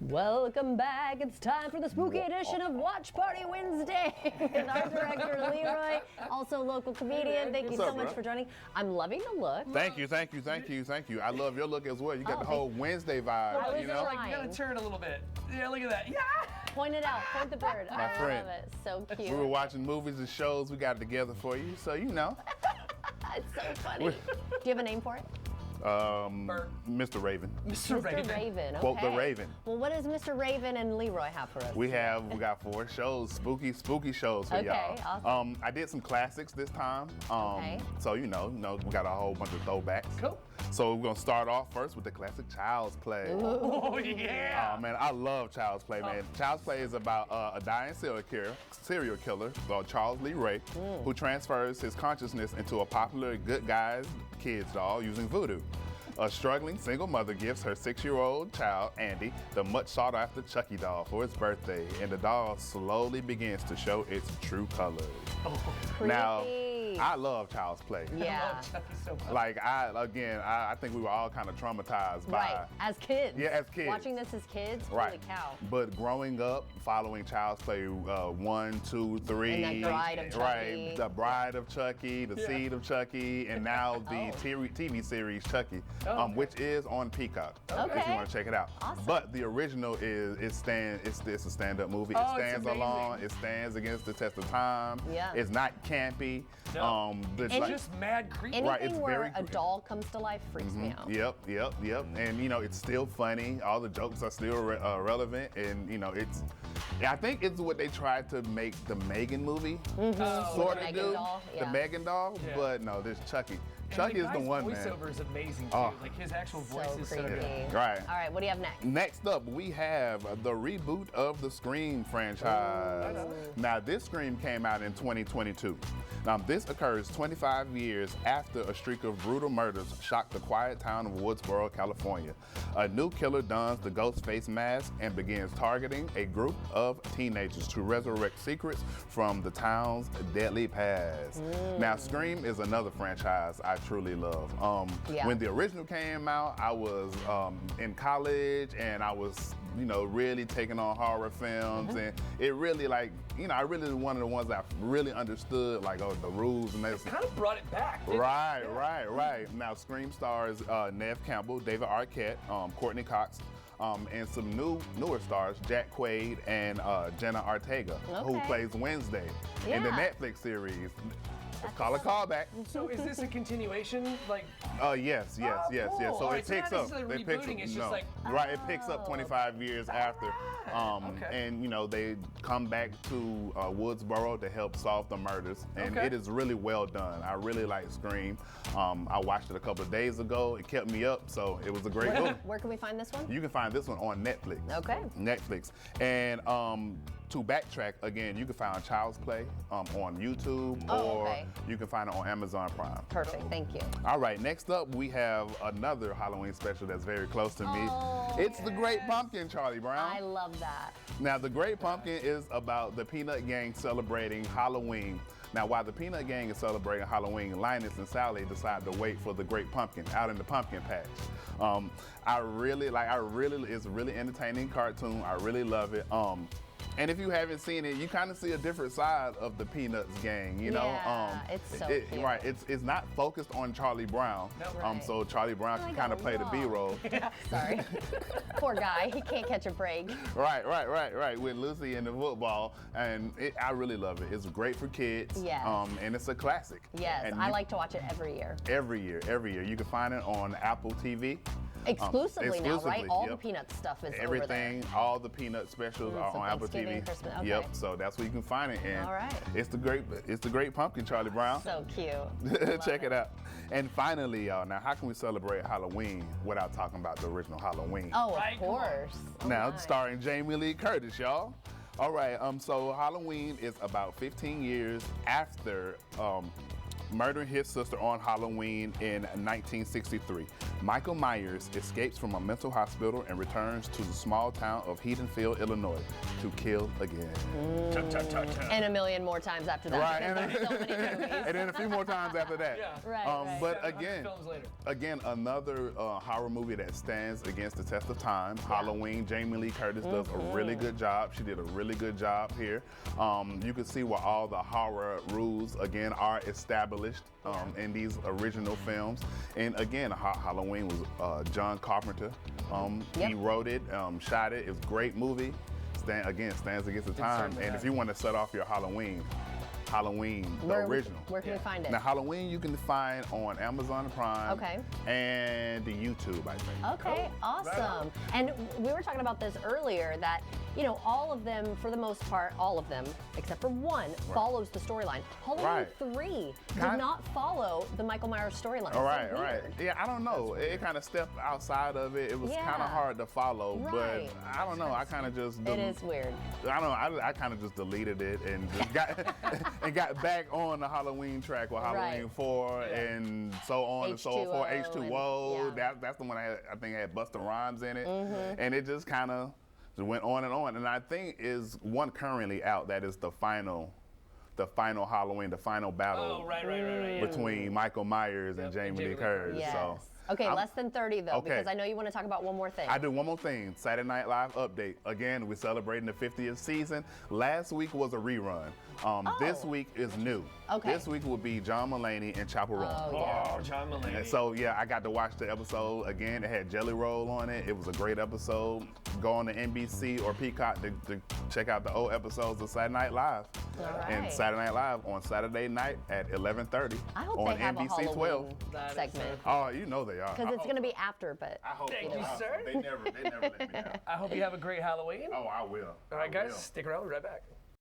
Welcome back. It's time for the spooky edition of Watch Party Wednesday with our director, Leroy, also local comedian. Thank you so much for joining. I'm loving the look. Thank you. I love your look as well. You got the whole Wednesday vibe, you know? Like, you gotta turn a little bit. Yeah, look at that. Yeah! Point it out. Point the bird. My friend. I love it. So cute. We were watching movies and shows. We got it together for you, so you know. It's so funny. Do you have a name for it? Mr. Raven. Mr. Raven. Raven. Okay. Quote the Raven. Well, what does Mr. Raven and Leroy have for us? We got 4 shows, spooky shows for y'all. Okay, awesome. I did some classics this time. Okay. So you know, we got a whole bunch of throwbacks. Cool. So we're gonna start off first with the classic Child's Play. Oh, yeah. Oh man, I love Child's Play, man. Child's Play is about a dying serial killer called Charles Lee Ray, who transfers his consciousness into a popular good guys kids doll using voodoo. A struggling single mother gives her 6-year-old child, Andy, the much sought after Chucky doll for his birthday, and the doll slowly begins to show its true colors. Now, I love Child's Play. Yeah. I love Chucky so much. Like, I think we were all kind of traumatized by. Right. As kids. Yeah, as kids. Watching this as kids, Right. holy cow. But growing up, following Child's Play 1, 2, 3. And the Bride of Chucky. Right. The Bride of Chucky, the Seed of Chucky, and now the TV series Chucky, which is on Peacock. Okay. If you want to check it out. Awesome. But the original it's a stand-up movie. Oh, It it's stands amazing. alone. It stands against the test of time. Yeah. It's not campy. No. It's It's like- just mad creepy. Anything Right, it's where very a creepy. doll comes to life freaks me out. Yep. And you know, it's still funny. All the jokes are still relevant, and you know, I think it's what they tried to make the Megan movie sort The of Megan do. doll, The yeah. Megan doll, Yeah. but no, there's Chucky. And Chucky is the guy's one, man. voiceover is amazing too. Oh. Like his actual So voice is so creepy. good. Right. All right, what do you have next? Next up, we have the reboot of the Scream franchise. Now, this Scream came out in 2022. Now, this occurs 25 years after a streak of brutal murders shocked the quiet town of Woodsboro, California. A new killer dons the ghost face mask and begins targeting a group of teenagers to resurrect secrets from the town's deadly past. Now, Scream is another franchise I truly love. Yeah. When the original came out, I was in college and I was, really taking on horror films, and it really I really one of the ones that really understood the rules and that's Kind of brought it back. didn't it? right. Now Scream stars Neve Campbell, David Arquette, Courtney Cox, and some newer stars, Jack Quaid and Jenna Ortega, who Okay. plays Wednesday in the Yeah. Netflix series. Let's call a callback. So is this a continuation? Like, Yes. cool. So All right, it so picks not up. necessarily It picks rebooting, up. it's just like- right. It picks up 25 years after, okay. and they come back to Woodsboro to help solve the murders, and Okay. it is really well done. I really like Scream. I watched it a couple of days ago. It kept me up, so it was a great movie. Where can we find this one? You can find this one on Netflix. Okay. Netflix. And to backtrack again, you can find Child's Play on YouTube, Oh, or okay. you can find it on Amazon Prime. Perfect, thank you. All right, next up we have another Halloween special that's very close to me. Oh, It's The Great Pumpkin, Charlie Brown. I love that. Now, The Great Pumpkin is about the Peanut Gang celebrating Halloween. Now, while the Peanut Gang is celebrating Halloween, Linus and Sally decide to wait for the Great Pumpkin out in the pumpkin patch. It's a really entertaining cartoon. I really love it. And if you haven't seen it, you kind of see a different side of the Peanuts gang, Yeah, it's so cute. Right, it's not focused on Charlie Brown. No. Right. So Charlie Brown can I kind of got play the wrong. B-roll. Sorry. Poor guy, he can't catch a break. Right. With Lucy and the football, and I really love it. It's great for kids. Yes. And it's a classic. Yes, And I you- like to watch it every year. every year. You can find it on Apple TV. Exclusively now, right? exclusively, All yep. the Peanuts stuff is Everything, over there. all the Peanut specials are so on Apple Thanksgiving, TV. Christmas, okay. Yep. So that's where you can find it. And All right. It's the great pumpkin, Charlie Brown. So cute. Check it out. And finally, y'all, now how can we celebrate Halloween without talking about the original Halloween? Oh, Right, of come on. course. Oh, Now, my. starring Jamie Lee Curtis, y'all. All right, so Halloween is about 15 years after murdering his sister on Halloween in 1963. Michael Myers escapes from a mental hospital and returns to the small town of Heatonfield, Illinois, to kill again. And a million more times after that. Right, because there's so many movies. and then a few more times after that. Yeah. Right. But 700 again, films later. again, another horror movie that stands against the test of time. Halloween. Jamie Lee Curtis does a really good job. She did a really good job here. You can see where all the horror rules again are established in these original films. And again, Halloween was John Carpenter. He wrote it, shot it. It was a great movie. Stands against the time. certainly And does. if you want to set off your Halloween, the Where original. Where can we find it? Now, Halloween you can find on Amazon Prime Okay. and the YouTube, I think. Okay, awesome. And we were talking about this earlier that, you know, all of them, for the most part, all of them, except for one, follows the storyline. Halloween Right. 3 did Kind- not follow the Michael Myers storyline. All So right, all right. weird. Yeah, I don't know. It kind of stepped outside of it. It was kind Yeah. of hard to follow, Right. but I don't know. I kind of just It is weird. I don't know. I kind of just deleted it and just got and got back on the Halloween track with Halloween Right. 4 and so on and so forth. H2O H2O. and- yeah. That's the one I think had Busta Rhymes in it, Mm-hmm. and it just kind of went on and on. And I think is one currently out that is the final Halloween, the final battle Oh, right. Yeah. between Michael Myers and Jamie Lee Curtis. Yes. So Okay, I'm- less than 30 though, Okay. because I know you want to talk about one more thing. I do one more thing. Saturday Night Live update. Again, we're celebrating the 50th season. Last week was a rerun. This week is new. Okay. This week will be John Mulaney and Chopper Rome. Oh, yeah. Oh, John And Mulaney. so yeah, I got to watch the episode again. It had Jelly Roll on it. It was a great episode. Go on to NBC or Peacock to check out the old episodes of Saturday Night Live. All And right. Saturday Night Live on Saturday night at 11:30 I hope on they have NBC a Halloween 12. That is segment. Oh, you know they are. Because it's going to be after, but I hope Thank so. you, I hope sir. They never let me down. I hope you have a great Halloween. Oh, I will. All right, guys, stick around. We'll be right back.